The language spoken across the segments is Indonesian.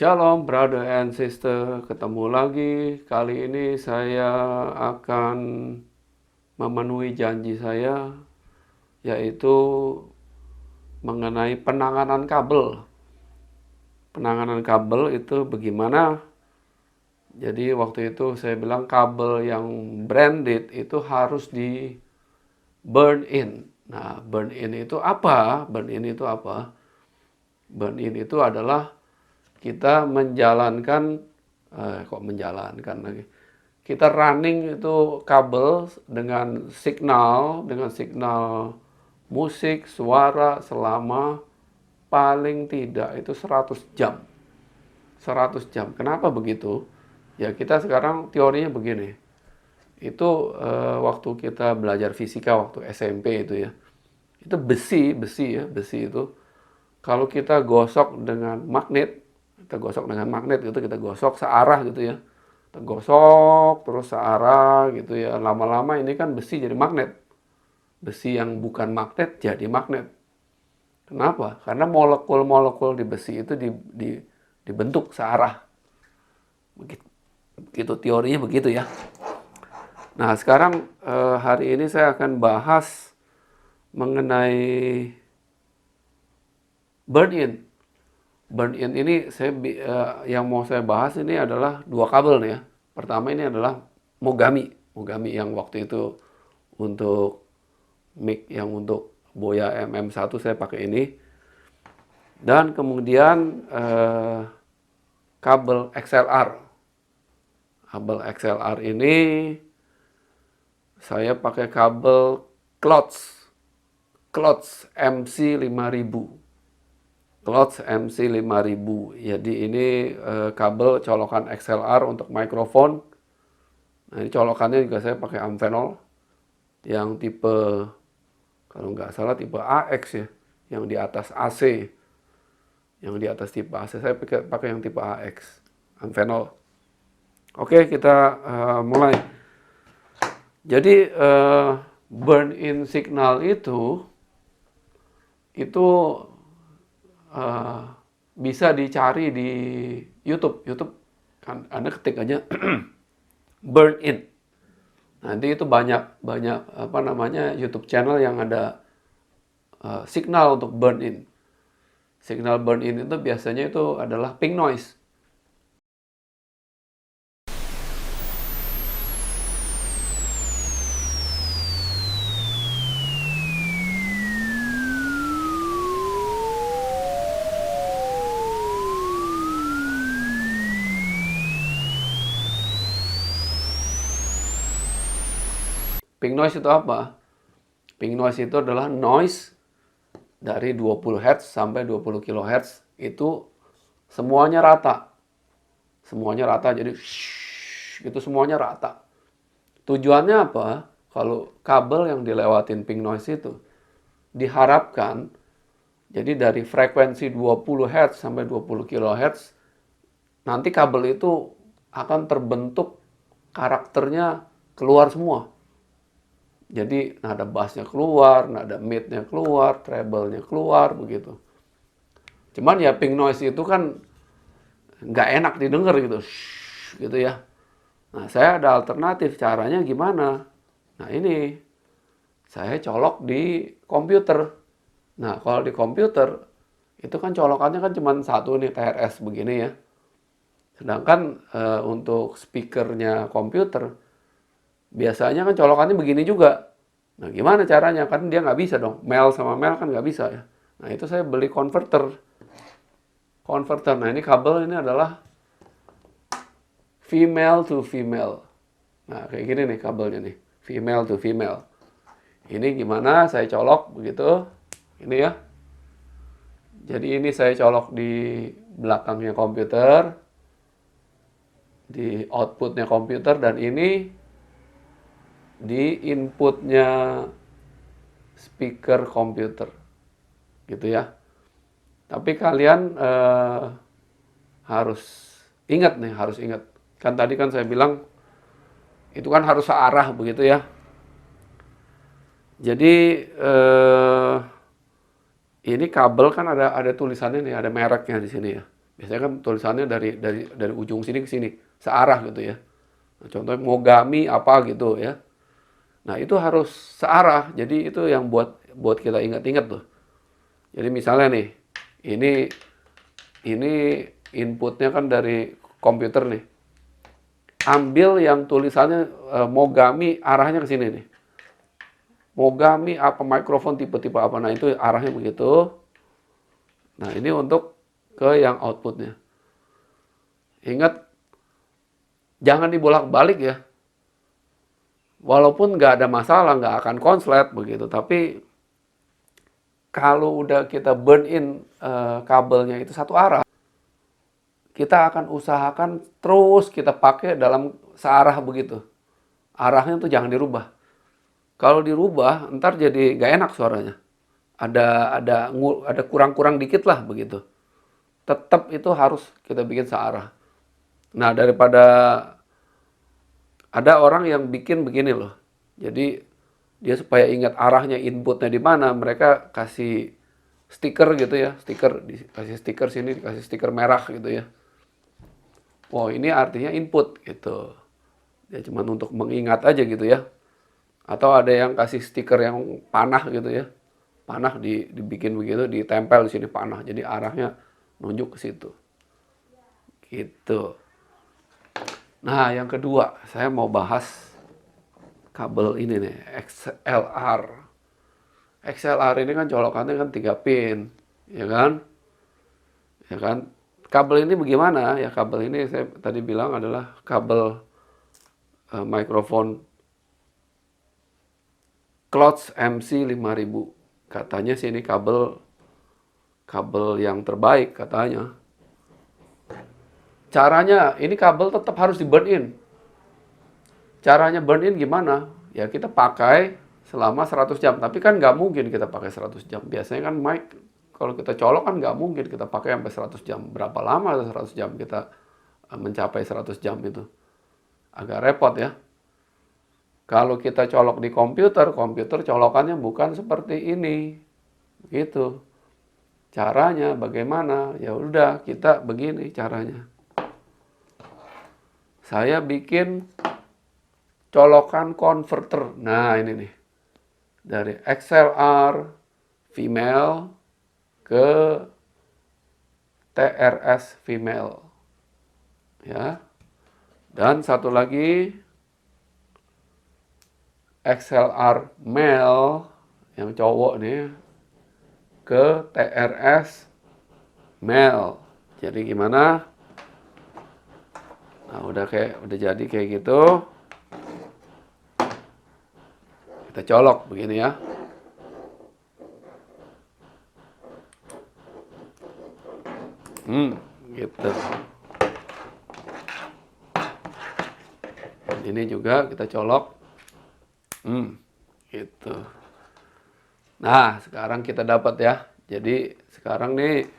Shalom brother and sister, ketemu lagi. Kali ini saya akan memenuhi janji saya, yaitu mengenai penanganan kabel. Penanganan kabel itu bagaimana? Jadi waktu itu saya bilang kabel yang branded itu harus di burn in. Nah, burn in itu apa? Burn in itu apa? Burn in itu adalah kita menjalankan, kok menjalankan lagi. Kita running itu kabel dengan signal musik, suara selama paling tidak itu 100 jam. 100 jam. Kenapa begitu? Ya kita sekarang teorinya begini. Itu waktu kita belajar fisika waktu SMP itu ya. Itu besi itu kalau kita gosok dengan magnet, kita gosok searah gitu ya. Kita gosok terus searah gitu ya. Lama-lama ini kan besi jadi magnet. Besi yang bukan magnet jadi magnet. Kenapa? Karena molekul-molekul di besi itu dibentuk searah. Begitu teorinya begitu ya. Nah, sekarang hari ini saya akan bahas mengenai burn in. Burn in ini yang mau saya bahas ini adalah dua kabel nih ya. Pertama ini adalah Mogami yang waktu itu untuk mic yang untuk Boya MM1 saya pakai ini. Dan kemudian kabel XLR. Kabel XLR ini saya pakai kabel Klotz MC5000. Klotz MC5000. Jadi ini kabel colokan XLR untuk mikrofon. Nah, ini colokannya juga saya pakai Amphenol yang tipe, kalau nggak salah tipe AX ya, yang di atas AC. Yang di atas tipe AC saya pakai yang tipe AX, Amphenol. Oke, kita mulai. Jadi burn in signal itu bisa dicari di YouTube. Kan Anda ketik aja burn in. Nanti itu banyak apa namanya YouTube channel yang ada signal untuk burn in. Signal burn in itu biasanya itu adalah pink noise. Pink noise itu apa? Pink noise itu adalah noise dari 20 Hz sampai 20 kHz itu semuanya rata. Semuanya rata, jadi itu semuanya rata. Tujuannya apa? Kalau kabel yang dilewatin pink noise itu diharapkan jadi dari frekuensi 20 Hz sampai 20 kHz nanti kabel itu akan terbentuk karakternya keluar semua. Jadi nada bassnya keluar, nada midnya keluar, treble-nya keluar, begitu. Cuman ya pink noise itu kan nggak enak didengar gitu, gitu ya. Nah, saya ada alternatif, caranya gimana? Nah, ini saya colok di komputer. Nah, kalau di komputer itu kan colokannya kan cuma satu nih, TRS begini ya. Sedangkan untuk speakernya komputer biasanya kan colokannya begini juga. Nah, gimana caranya? Kan dia nggak bisa dong. Mel sama mel kan nggak bisa ya. Nah, itu saya beli konverter. Nah, ini kabel ini adalah female to female. Nah, kayak gini nih kabelnya nih. Female to female. Ini gimana? Saya colok begitu. Ini ya. Jadi ini saya colok di belakangnya komputer. Di outputnya komputer. Dan ini di inputnya speaker komputer, gitu ya. Tapi kalian harus ingat. Kan tadi kan saya bilang itu kan harus searah begitu ya. Jadi ini kabel kan ada tulisannya nih, ada mereknya di sini ya. Biasanya kan tulisannya dari ujung sini ke sini, searah gitu ya. Nah, contohnya Mogami apa gitu ya. Nah, itu harus searah. Jadi itu yang buat kita ingat-ingat tuh. Jadi misalnya nih, ini ini inputnya kan dari komputer nih. Ambil yang tulisannya Mogami arahnya ke sini nih. Mogami apa mikrofon tipe-tipe apa. Nah, itu arahnya begitu. Nah, ini untuk ke yang outputnya. Ingat, jangan dibolak-balik ya. Walaupun nggak ada masalah, nggak akan konslet begitu. Tapi kalau udah kita burn in kabelnya itu satu arah, kita akan usahakan terus kita pakai dalam searah begitu. Arahnya tuh jangan dirubah. Kalau dirubah, ntar jadi nggak enak suaranya. Ada kurang-kurang dikit lah begitu. Tetap itu harus kita bikin searah. Nah, daripada ada orang yang bikin begini loh. Jadi dia supaya ingat arahnya inputnya di mana, mereka kasih stiker gitu ya, dikasih stiker sini, dikasih stiker merah gitu ya. Oh, ini artinya input gitu. Ya cuma untuk mengingat aja gitu ya. Atau ada yang kasih stiker yang panah gitu ya. Panah dibikin begitu, ditempel di sini panah. Jadi arahnya nunjuk ke situ. Gitu. Nah, yang kedua, saya mau bahas kabel ini nih, XLR. XLR ini kan colokannya kan 3 pin, ya kan? Ya kan? Kabel ini bagaimana? Ya kabel ini saya tadi bilang adalah kabel mikrofon Klotz MC 5000. Katanya sih ini kabel yang terbaik katanya. Caranya, ini kabel tetap harus di burn in. Caranya burn in gimana? Ya kita pakai selama 100 jam. Tapi kan nggak mungkin kita pakai 100 jam. Biasanya kan mic, kalau kita colok kan nggak mungkin kita pakai sampai 100 jam. Berapa lama 100 jam kita mencapai 100 jam itu? Agak repot ya. Kalau kita colok di komputer colokannya bukan seperti ini. Gitu. Caranya bagaimana? Ya udah, kita begini caranya. Saya bikin colokan converter. Nah, ini nih. Dari XLR female ke TRS female. Ya. Dan satu lagi XLR male yang cowok nih ke TRS male. Jadi gimana? Nah, udah jadi kayak gitu. Kita colok begini ya. Gitu. Ini juga kita colok. Gitu. Nah, sekarang kita dapat ya. Jadi sekarang nih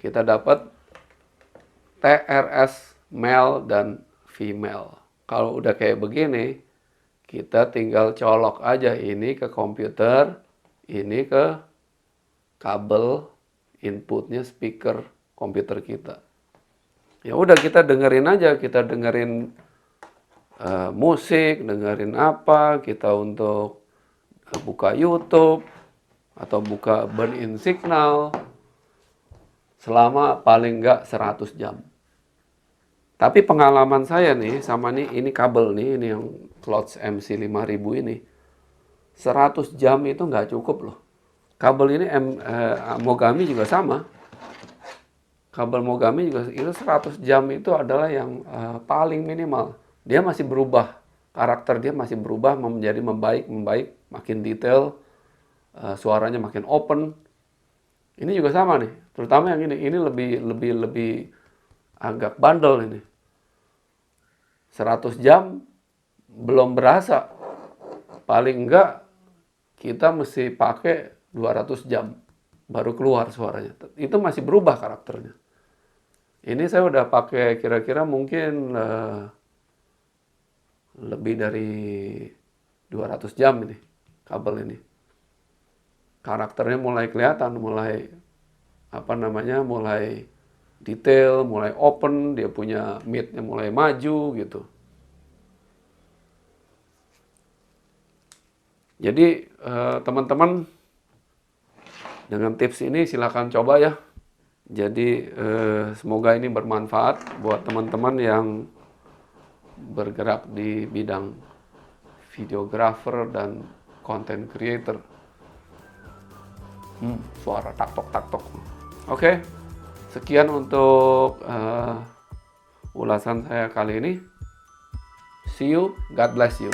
kita dapat TRS male dan female. Kalau udah kayak begini, kita tinggal colok aja ini ke komputer, ini ke kabel inputnya speaker komputer kita. Ya udah kita dengerin aja, kita dengerin musik, dengerin apa, kita untuk buka YouTube atau buka burn-in signal selama paling enggak 100 jam. Tapi pengalaman saya nih sama nih ini kabel nih, ini yang Klotz MC 5000 ini. 100 jam itu nggak cukup loh. Kabel ini Mogami juga sama. Kabel Mogami juga itu 100 jam itu adalah yang paling minimal. Dia masih berubah, karakter dia masih berubah menjadi membaik, makin detail, suaranya makin open. Ini juga sama nih, terutama yang ini lebih agak bandel ini. 100 jam belum berasa. Paling enggak kita mesti pakai 200 jam baru keluar suaranya. Itu masih berubah karakternya. Ini saya udah pakai kira-kira mungkin lebih dari 200 jam ini kabel ini. Karakternya mulai kelihatan, mulai apa namanya, mulai detail, mulai open, dia punya mid-nya mulai maju gitu. Jadi teman-teman dengan tips ini silahkan coba ya. Jadi semoga ini bermanfaat buat teman-teman yang bergerak di bidang videographer dan content creator. Suara tak-tok. Oke, sekian untuk ulasan saya kali ini. See you, God bless you.